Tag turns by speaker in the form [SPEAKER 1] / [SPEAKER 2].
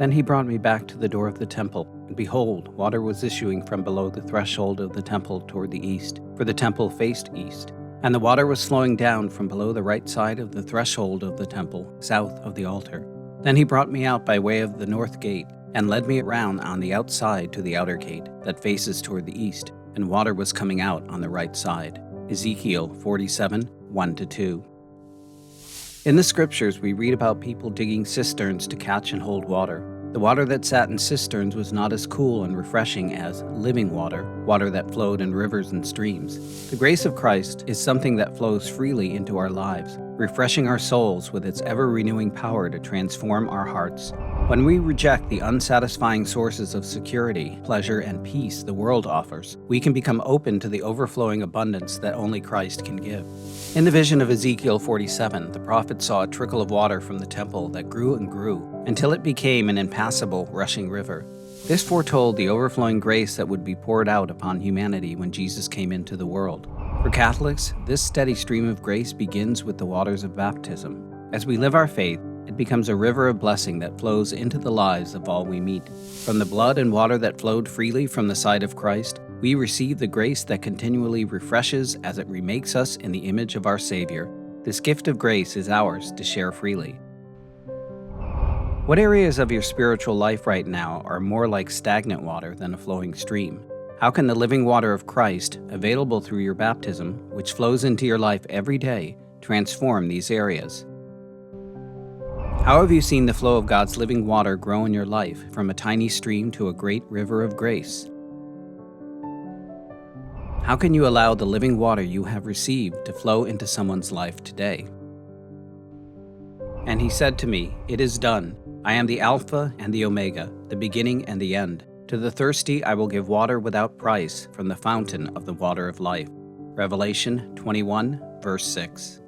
[SPEAKER 1] Then he brought me back to the door of the temple, and behold, water was issuing from below the threshold of the temple toward the east, for the temple faced east. And the water was flowing down from below the right side of the threshold of the temple, south of the altar. Then he brought me out by way of the north gate, and led me around on the outside to the outer gate, that faces toward the east, and water was coming out on the right side. Ezekiel 47, 1-2. In the scriptures, we read about people digging cisterns to catch and hold water. The water that sat in cisterns was not as cool and refreshing as living water, water that flowed in rivers and streams. The grace of Christ is something that flows freely into our lives, refreshing our souls with its ever-renewing power to transform our hearts. When we reject the unsatisfying sources of security, pleasure, and peace the world offers, we can become open to the overflowing abundance that only Christ can give. In the vision of Ezekiel 47, the prophet saw a trickle of water from the temple that grew and grew until it became an impassable, rushing river. This foretold the overflowing grace that would be poured out upon humanity when Jesus came into the world. For Catholics, this steady stream of grace begins with the waters of baptism. As we live our faith, it becomes a river of blessing that flows into the lives of all we meet. From the blood and water that flowed freely from the side of Christ, we receive the grace that continually refreshes as it remakes us in the image of our Savior. This gift of grace is ours to share freely. What areas of your spiritual life right now are more like stagnant water than a flowing stream? How can the living water of Christ, available through your baptism, which flows into your life every day, transform these areas? How have you seen the flow of God's living water grow in your life from a tiny stream to a great river of grace? How can you allow the living water you have received to flow into someone's life today? And he said to me, "It is done. I am the Alpha and the Omega, the beginning and the end. To the thirsty I will give water without price from the fountain of the water of life." Revelation 21, verse 6.